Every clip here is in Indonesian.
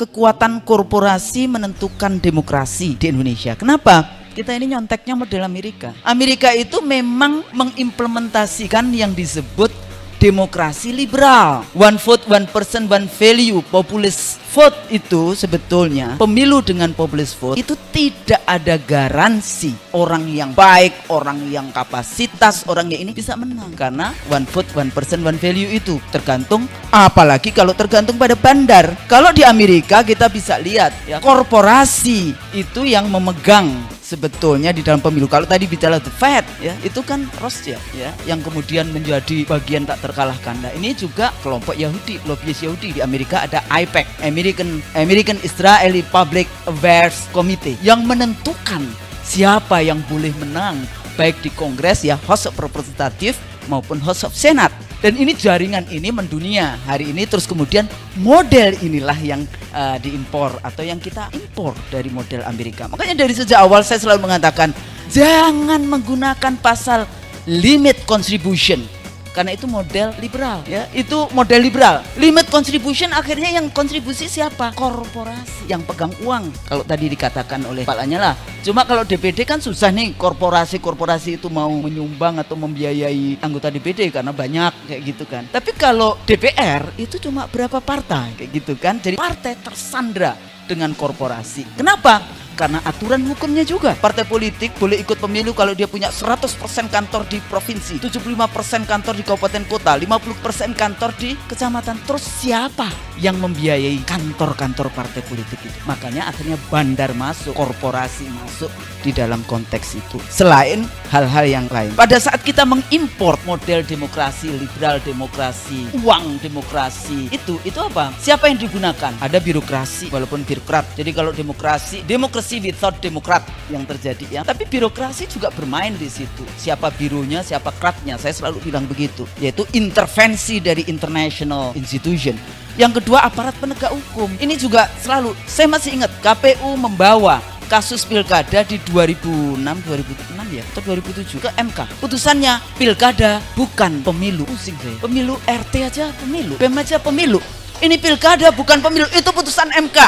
kekuatan korporasi menentukan demokrasi di Indonesia. Kenapa? Kita ini nyonteknya model Amerika. Amerika itu memang mengimplementasikan yang disebut demokrasi liberal. One vote, one person, one value. Populist vote itu sebetulnya, pemilu dengan populist vote itu tidak ada garansi orang yang baik, orang yang kapasitas, orang yang ini bisa menang. Karena one vote, one person, one value itu tergantung, apalagi kalau tergantung pada bandar. Kalau di Amerika kita bisa lihat ya, korporasi itu yang memegang sebetulnya di dalam pemilu. Kalau tadi bicara the Fed ya, itu kan Rothschild ya, yang kemudian menjadi bagian tak terkalahkan. Nah, ini juga kelompok Yahudi, lobbyis Yahudi. Di Amerika ada AIPAC, American Israeli Public Affairs Committee, yang menentukan siapa yang boleh menang baik di Kongres ya, House of Representative maupun House of Senate. Dan ini jaringan ini mendunia hari ini. Terus kemudian model inilah yang diimpor atau yang kita impor dari model Amerika. Makanya dari sejak awal saya selalu mengatakan jangan menggunakan pasal limit contribution, karena itu model liberal ya, itu model liberal. Limit contribution akhirnya yang kontribusi siapa? Korporasi yang pegang uang, kalau tadi dikatakan oleh Pak Lanyala. Cuma kalau DPD kan susah nih, korporasi itu mau menyumbang atau membiayai anggota DPD karena banyak kayak gitu kan. Tapi kalau DPR itu cuma berapa partai kayak gitu kan. Jadi partai tersandra dengan korporasi. Kenapa? Karena aturan hukumnya juga. Partai politik boleh ikut pemilu kalau dia punya 100% kantor di provinsi, 75% kantor di kabupaten kota, 50% kantor di kecamatan. Terus siapa yang membiayai kantor-kantor partai politik itu? Makanya akhirnya bandar masuk, korporasi masuk di dalam konteks itu. Selain hal-hal yang lain. Pada saat kita mengimport model demokrasi, liberal demokrasi, uang demokrasi, itu apa? Siapa yang digunakan? Ada birokrasi, walaupun birokrat. Jadi kalau demokrasi without demokrat yang terjadi ya. Tapi birokrasi juga bermain di situ. Siapa bironya, siapa kratnya. Saya selalu bilang begitu. Yaitu intervensi dari international institution. Yang kedua, aparat penegak hukum. Ini juga selalu, saya masih ingat KPU membawa kasus pilkada di 2006 ya atau 2007 ke MK. Putusannya pilkada bukan pemilu. Pusing saya. Pemilu RT aja pemilu, BEM aja pemilu. Ini pilkada bukan pemilu. Itu putusan MK.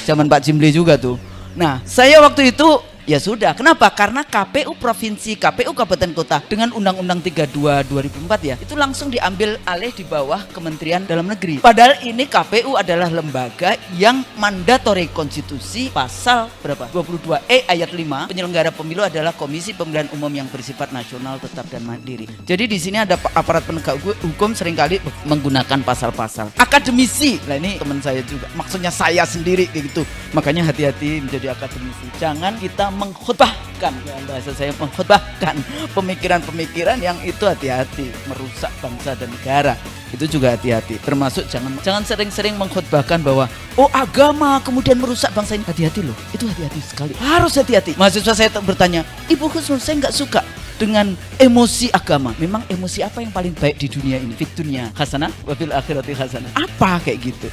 Zaman Pak Jimli juga tuh. Nah, saya waktu itu ya sudah. Kenapa? Karena KPU provinsi, KPU kabupaten kota dengan Undang-Undang 32 2004 ya, itu langsung diambil alih di bawah Kementerian Dalam Negeri. Padahal ini KPU adalah lembaga yang mandatori konstitusi pasal berapa? 22E ayat 5. Penyelenggara pemilu adalah Komisi Pemilihan Umum yang bersifat nasional, tetap dan mandiri. Jadi di sini ada aparat penegak hukum seringkali menggunakan pasal-pasal. Akademisi, nah ini teman saya juga. Maksudnya saya sendiri kayak gitu. Makanya hati-hati menjadi akademisi. Jangan kita mengkhotbahkan, bahasa saya mengkhotbahkan pemikiran-pemikiran yang itu, hati-hati merusak bangsa dan negara. Itu juga hati-hati. Termasuk jangan sering-sering mengkhotbahkan bahwa agama kemudian merusak bangsa ini. Hati-hati loh. Itu hati-hati sekali. Harus hati-hati. Mahasiswa saya bertanya, Ibu Husnul, saya nggak suka dengan emosi agama. Memang emosi apa yang paling baik di dunia ini? Fid dunya hasanah wa fil akhirati hasanah. Apa kayak gitu?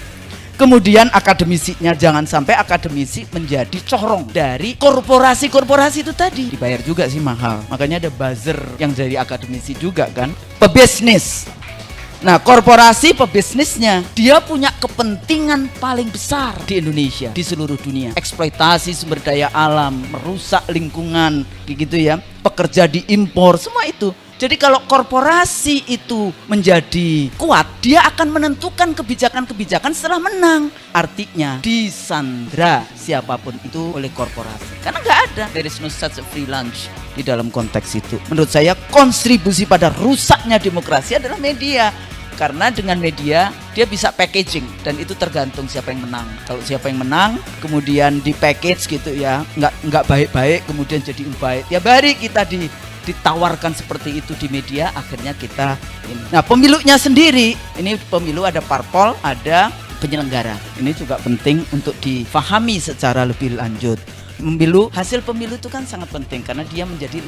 Kemudian akademisinya, jangan sampai akademisi menjadi corong dari korporasi-korporasi itu tadi. Dibayar juga sih mahal. Makanya ada buzzer yang dari akademisi juga kan. Pebisnis. Nah, korporasi pebisnisnya dia punya kepentingan paling besar di Indonesia, di seluruh dunia. Eksploitasi sumber daya alam, merusak lingkungan, gitu ya. Pekerja diimpor, semua itu. Jadi kalau korporasi itu menjadi kuat, dia akan menentukan kebijakan-kebijakan setelah menang. Artinya disandra siapapun itu oleh korporasi. Karena nggak ada, there is no such a free lunch di dalam konteks itu. Menurut saya kontribusi pada rusaknya demokrasi adalah media. Karena dengan media dia bisa packaging, dan itu tergantung siapa yang menang. Kalau siapa yang menang kemudian di package gitu ya, nggak baik-baik kemudian jadi baik. Ya bari kita ditawarkan seperti itu di media, akhirnya kita ini. Nah, pemilunya sendiri, ini pemilu ada parpol, ada penyelenggara. Ini juga penting untuk difahami secara lebih lanjut. Hasil pemilu itu kan sangat penting karena dia menjadi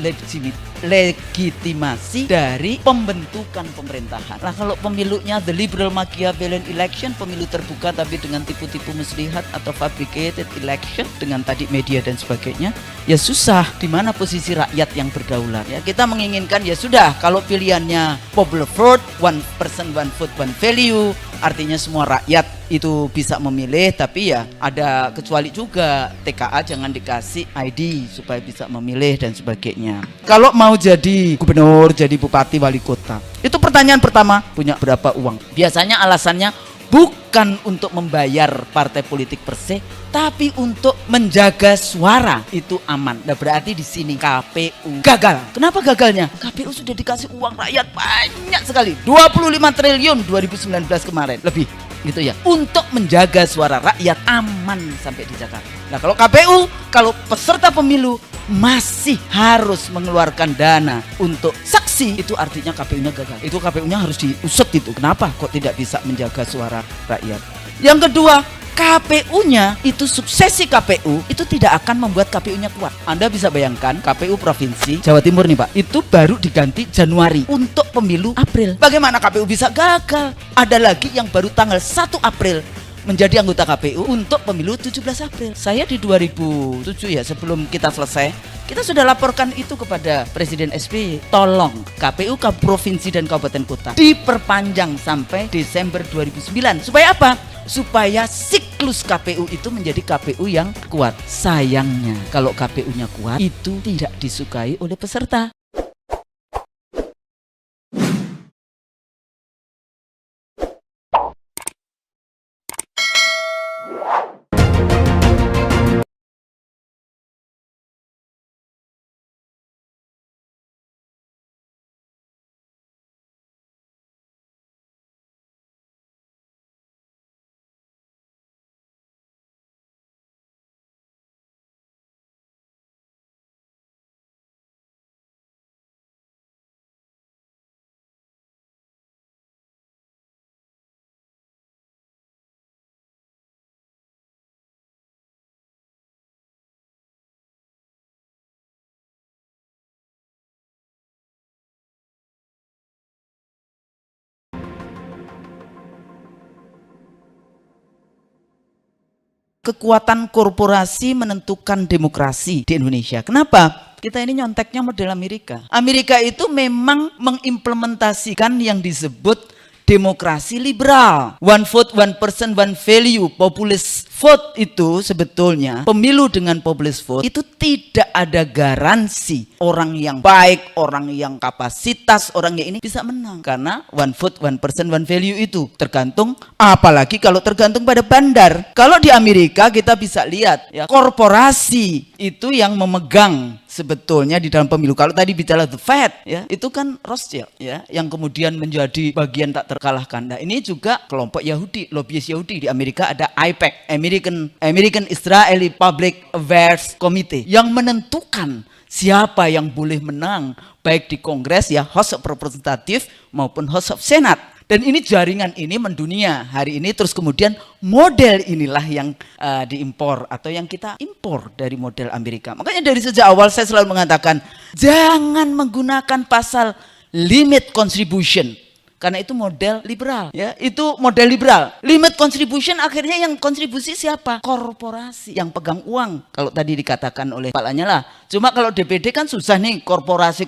legitimasi dari pembentukan pemerintahan. Nah, kalau pemilunya the liberal Machiavellian election, pemilu terbuka tapi dengan tipu-tipu muslihat atau fabricated election dengan tadi media dan sebagainya, ya susah. Di mana posisi rakyat yang berdaulat? Ya, kita menginginkan ya sudah, kalau pilihannya popular vote, one person one vote one value, artinya semua rakyat itu bisa memilih, tapi ya ada kecuali juga. TKA jangan dikasih ID supaya bisa memilih dan sebagainya. Kalau mau jadi gubernur, jadi bupati, wali kota, itu pertanyaan pertama, punya berapa uang? Biasanya alasannya bukan untuk membayar partai politik per se, tapi untuk menjaga suara itu aman. Nah, berarti di sini KPU gagal. Kenapa gagalnya? KPU sudah dikasih uang rakyat banyak sekali, 25 triliun 2019 kemarin lebih gitu ya, untuk menjaga suara rakyat aman sampai di Jakarta. Nah, kalau KPU, kalau peserta pemilu masih harus mengeluarkan dana untuk saksi, itu artinya KPU-nya gagal. Itu KPU-nya harus diusut itu. Kenapa kok tidak bisa menjaga suara rakyat? Yang kedua, KPU-nya itu, suksesi KPU itu tidak akan membuat KPU-nya kuat. Anda bisa bayangkan KPU Provinsi Jawa Timur nih Pak, itu baru diganti Januari untuk pemilu April. Bagaimana KPU bisa gagal? Ada lagi yang baru tanggal 1 April menjadi anggota KPU untuk pemilu 17 April. Saya di 2007 ya, sebelum kita selesai, kita sudah laporkan itu kepada Presiden SBY. Tolong KPU Provinsi dan Kabupaten Kota diperpanjang sampai Desember 2009. Supaya apa? Supaya siklus KPU itu menjadi KPU yang kuat. Sayangnya kalau KPU-nya kuat, itu tidak disukai oleh peserta. Kekuatan korporasi menentukan demokrasi di Indonesia. Kenapa? Kita ini nyonteknya model Amerika. Amerika itu memang mengimplementasikan yang disebut demokrasi liberal. One vote, one person, one value. Populist vote itu sebetulnya, pemilu dengan populist vote itu tidak ada garansi orang yang baik, orang yang kapasitas, orang yang ini bisa menang. Karena one vote, one person, one value itu tergantung, apalagi kalau tergantung pada bandar. Kalau di Amerika kita bisa lihat ya, korporasi itu yang memegang sebetulnya di dalam pemilu. Kalau tadi bicara the Fed ya, itu kan Rothschild ya, yang kemudian menjadi bagian tak terkalahkan. Nah, ini juga kelompok Yahudi, lobbyis Yahudi. Di Amerika ada AIPAC, American Israeli Public Affairs Committee, yang menentukan siapa yang boleh menang baik di Kongres ya, House of Representative maupun House of Senate. Dan ini jaringan ini mendunia hari ini, terus kemudian model inilah yang diimpor atau yang kita impor dari model Amerika. Makanya dari sejak awal saya selalu mengatakan jangan menggunakan pasal limit contribution. Karena itu model liberal ya, itu model liberal. Limit contribution akhirnya yang kontribusi siapa? Korporasi yang pegang uang. Kalau tadi dikatakan oleh Pak Lanyala. Cuma kalau DPD kan susah nih, korporasi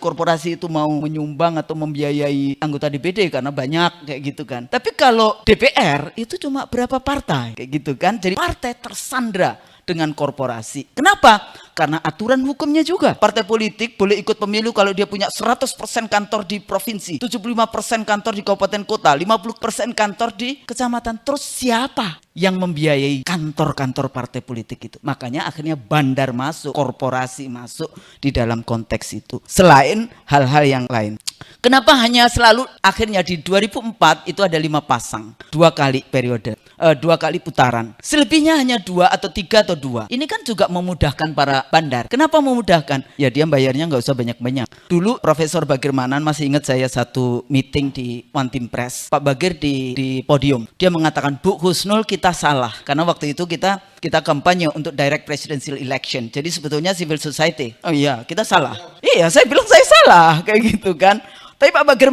itu mau menyumbang atau membiayai anggota DPD karena banyak kayak gitu kan. Tapi kalau DPR itu cuma berapa partai kayak gitu kan. Jadi partai tersandra dengan korporasi. Kenapa? Karena aturan hukumnya juga. Partai politik boleh ikut pemilu kalau dia punya 100% kantor di provinsi, 75% kantor di kabupaten kota, 50% kantor di kecamatan. Terus siapa yang membiayai kantor-kantor partai politik itu? Makanya akhirnya bandar masuk, korporasi masuk di dalam konteks itu. Selain hal-hal yang lain. Kenapa hanya selalu akhirnya di 2004 itu ada 5 pasang, 2 kali periode, 2 kali putaran. Selebihnya hanya 2 atau 3 atau 2. Ini kan juga memudahkan para bandar. Kenapa memudahkan? Ya dia bayarnya nggak usah banyak-banyak. Dulu Profesor Bagir Manan, masih ingat saya satu meeting di One Team Press. Pak Bagir di podium. Dia mengatakan, Bu Husnul kita salah. Karena waktu itu kita kampanye untuk direct presidential election. Jadi sebetulnya civil society. Oh iya, kita salah. Iya, saya bilang saya salah kayak gitu kan. Tapi Pak Bagir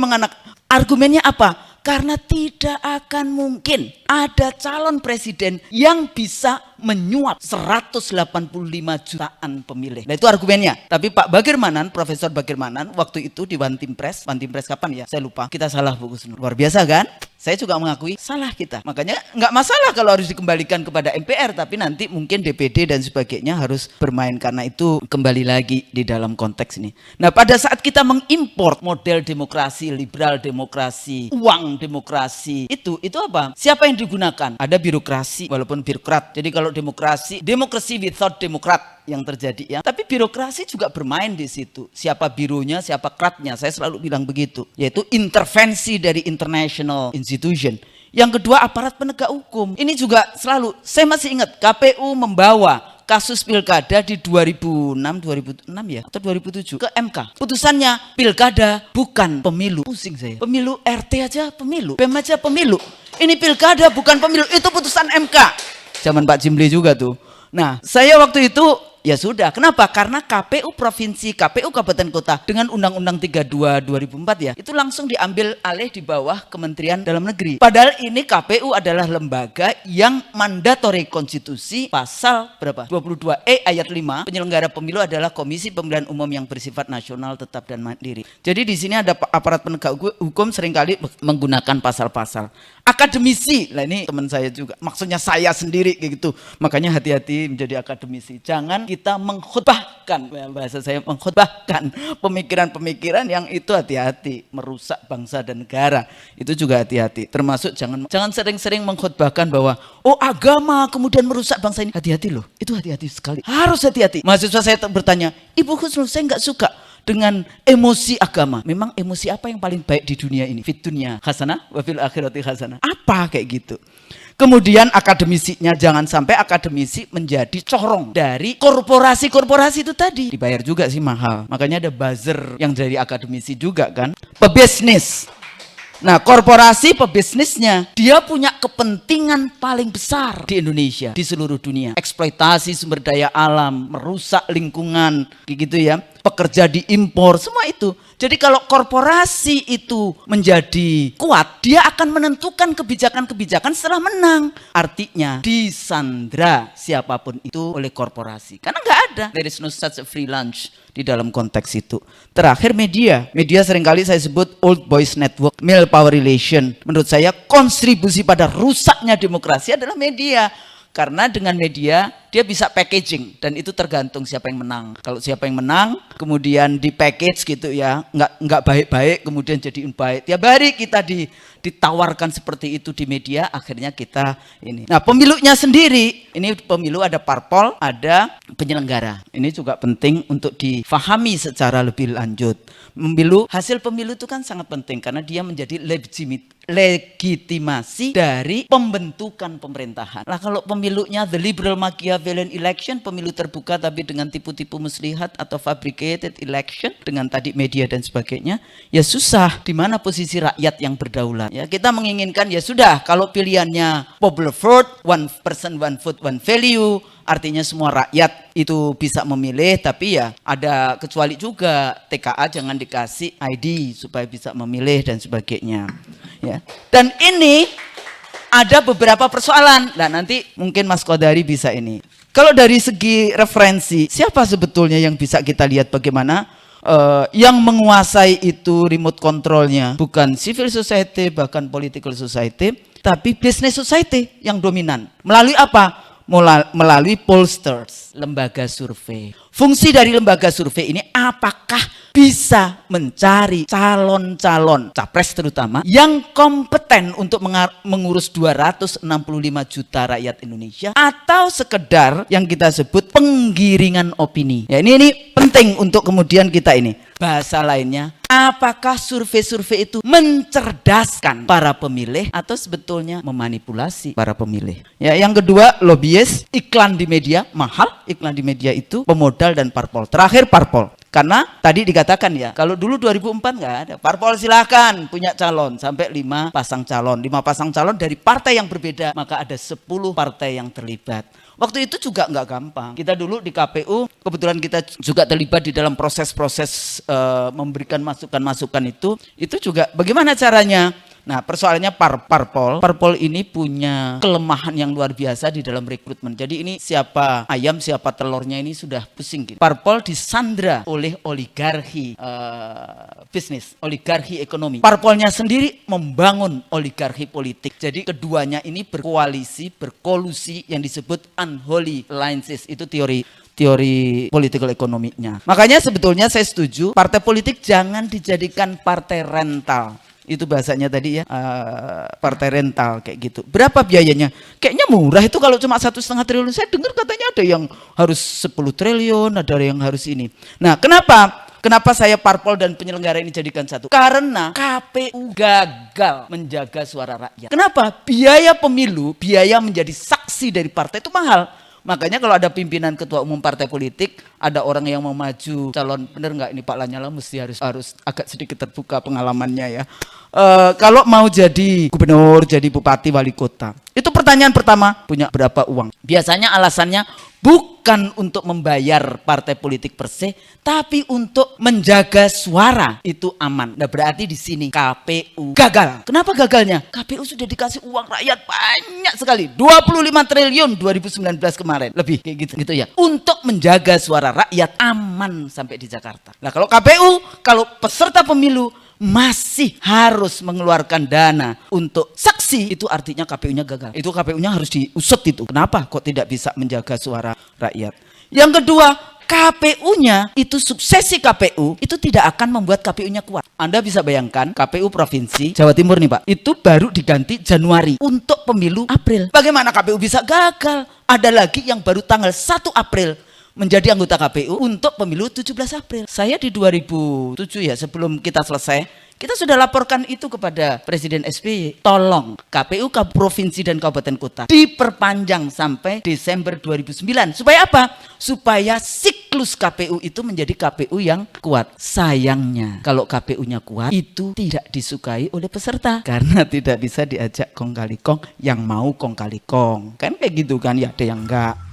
argumennya apa? Karena tidak akan mungkin ada calon presiden yang bisa menyuap 185 jutaan pemilih. Nah itu argumennya. Tapi Pak Bagir Manan, Profesor Bagir Manan waktu itu di One Team Press kapan ya? Saya lupa. Kita salah Bu Husnul. Luar biasa kan? Saya juga mengakui salah kita. Makanya nggak masalah kalau harus dikembalikan kepada MPR, tapi nanti mungkin DPD dan sebagainya harus bermain, karena itu kembali lagi di dalam konteks ini. Nah, pada saat kita mengimport model demokrasi, liberal demokrasi, uang demokrasi, itu apa? Siapa yang digunakan? Ada birokrasi, walaupun birokrat. Jadi kalau demokrasi without demokrat yang terjadi ya. Tapi birokrasi juga bermain di situ. Siapa bironya, siapa kratnya. Saya selalu bilang begitu. Yaitu intervensi dari international institution. Yang kedua, aparat penegak hukum. Ini juga selalu, saya masih ingat KPU membawa kasus pilkada di 2006 ya atau 2007 ke MK. Putusannya pilkada bukan pemilu. Pusing saya. Pemilu RT aja pemilu, PEM aja pemilu. Ini pilkada bukan pemilu. Itu putusan MK. Zaman Pak Jimli juga tuh. Nah, saya waktu itu ya sudah. Kenapa? Karena KPU provinsi, KPU kabupaten kota dengan Undang-Undang 32 2004 ya, itu langsung diambil alih di bawah Kementerian Dalam Negeri. Padahal ini KPU adalah lembaga yang mandatori konstitusi pasal berapa? 22E ayat 5, penyelenggara pemilu adalah Komisi Pemilihan Umum yang bersifat nasional, tetap dan mandiri. Jadi di sini ada aparat penegak hukum seringkali menggunakan pasal-pasal. Akademisi, lah ini teman saya juga, maksudnya saya sendiri kayak gitu. Makanya hati-hati menjadi akademisi. Jangan kita mengkhutbahkan, bahasa saya mengkhutbahkan pemikiran-pemikiran yang itu, hati-hati, merusak bangsa dan negara. Itu juga hati-hati. Termasuk jangan sering-sering mengkhutbahkan bahwa oh agama kemudian merusak bangsa ini. Hati-hati loh, itu hati-hati sekali. Harus hati-hati. Mahasiswa saya bertanya, Ibu Husnul, saya nggak suka dengan emosi agama. Memang emosi apa yang paling baik di dunia ini? Fit dunya hasanah wa fil akhirati hasanah. Apa kayak gitu? Kemudian akademisinya, jangan sampai akademisi menjadi corong dari korporasi-korporasi itu tadi. Dibayar juga sih mahal. Makanya ada buzzer yang dari akademisi juga kan. Pebisnis. Nah, korporasi pebisnisnya, dia punya kepentingan paling besar di Indonesia, di seluruh dunia. Eksploitasi sumber daya alam, merusak lingkungan, kayak gitu ya. Pekerja diimpor, semua itu. Jadi kalau korporasi itu menjadi kuat, dia akan menentukan kebijakan-kebijakan setelah menang. Artinya disandra siapapun itu oleh korporasi. Karena nggak ada. There is no such a free lunch di dalam konteks itu. Terakhir media. Media seringkali saya sebut old boys network, male power relation. Menurut saya kontribusi pada rusaknya demokrasi adalah media. Karena dengan media dia bisa packaging, dan itu tergantung siapa yang menang. Kalau siapa yang menang kemudian di package gitu ya, nggak baik-baik kemudian jadi baik. Tiap hari kita ditawarkan seperti itu di media, akhirnya kita ini. Nah, pemilunya sendiri, ini pemilu ada parpol, ada penyelenggara. Ini juga penting untuk difahami secara lebih lanjut. Hasil pemilu itu kan sangat penting karena dia menjadi legitimasi dari pembentukan pemerintahan. Nah, kalau pemilunya the liberal Machiavellian election, pemilu terbuka tapi dengan tipu-tipu muslihat atau fabricated election dengan tadi media dan sebagainya, ya susah. Di mana posisi rakyat yang berdaulat? Ya, kita menginginkan ya sudah, kalau pilihannya popular vote, one person one vote one value, artinya semua rakyat itu bisa memilih, tapi ya ada kecuali juga, TKA jangan dikasih ID supaya bisa memilih dan sebagainya. Ya. Dan ini ada beberapa persoalan. Nah, nanti mungkin Mas Kodari bisa ini. Kalau dari segi referensi, siapa sebetulnya yang bisa kita lihat bagaimana yang menguasai itu remote controlnya? Bukan civil society, bahkan political society, tapi business society yang dominan. Melalui apa? Melalui pollsters, lembaga survei. Fungsi dari lembaga survei ini apakah bisa mencari calon-calon capres terutama yang kompeten untuk mengurus 265 juta rakyat Indonesia, atau sekedar yang kita sebut penggiringan opini. Ya, ini penting untuk kemudian kita ini. Bahasa lainnya, apakah survei-survei itu mencerdaskan para pemilih atau sebetulnya memanipulasi para pemilih? Ya, yang kedua, lobbyis, iklan di media mahal. Iklan di media itu pemodal dan parpol. Terakhir parpol. Karena tadi dikatakan ya, kalau dulu 2004 nggak ada. Parpol silahkan punya calon sampai 5 pasang calon. 5 pasang calon dari partai yang berbeda, maka ada 10 partai yang terlibat. Waktu itu juga nggak gampang. Kita dulu di KPU, kebetulan kita juga terlibat di dalam proses-proses memberikan masukan-masukan itu juga bagaimana caranya? Nah, persoalannya parpol ini punya kelemahan yang luar biasa di dalam rekrutmen. Jadi ini siapa ayam, siapa telurnya ini sudah pusing gitu. Parpol disandra oleh oligarki bisnis, oligarki ekonomi. Parpolnya sendiri membangun oligarki politik. Jadi keduanya ini berkoalisi, berkolusi yang disebut unholy alliances. Itu teori political ekonominya. Makanya sebetulnya saya setuju partai politik jangan dijadikan partai rental. Itu bahasanya tadi ya, partai rental kayak gitu. Berapa biayanya? Kayaknya murah itu kalau cuma 1,5 triliun. Saya dengar katanya ada yang harus 10 triliun, ada yang harus ini. Nah, kenapa saya parpol dan penyelenggara ini jadikan satu? Karena KPU gagal menjaga suara rakyat. Kenapa? Biaya pemilu, biaya menjadi saksi dari partai itu mahal. Makanya kalau ada pimpinan ketua umum partai politik, ada orang yang mau maju calon, bener nggak ini Pak Lanyala mesti harus agak sedikit terbuka pengalamannya ya. Kalau mau jadi gubernur, jadi bupati, wali kota, itu pertanyaan pertama, punya berapa uang? Biasanya alasannya bukan untuk membayar partai politik per se, tapi untuk menjaga suara itu aman. Nah, berarti di sini KPU gagal. Kenapa gagalnya? KPU sudah dikasih uang rakyat banyak sekali, 25 triliun 2019 kemarin, lebih kayak gitu ya, untuk menjaga suara rakyat aman sampai di Jakarta. Nah, kalau KPU, kalau peserta pemilu masih harus mengeluarkan dana untuk saksi, itu artinya KPU-nya gagal. Itu KPU-nya harus diusut itu. Kenapa kok tidak bisa menjaga suara rakyat? Yang kedua, KPU-nya itu, suksesi KPU itu tidak akan membuat KPU-nya kuat. Anda bisa bayangkan KPU Provinsi Jawa Timur nih Pak, itu baru diganti Januari untuk pemilu April. Bagaimana KPU bisa gagal? Ada lagi yang baru tanggal 1 April menjadi anggota KPU untuk pemilu 17 April. Saya di 2007 ya, sebelum kita selesai, kita sudah laporkan itu kepada Presiden SBY. Tolong KPU Provinsi dan Kabupaten Kota diperpanjang sampai Desember 2009. Supaya apa? Supaya siklus KPU itu menjadi KPU yang kuat. Sayangnya kalau KPU-nya kuat itu tidak disukai oleh peserta karena tidak bisa diajak kong kali kong yang mau kong kali kong. Kan kayak gitu kan ya, ada yang enggak.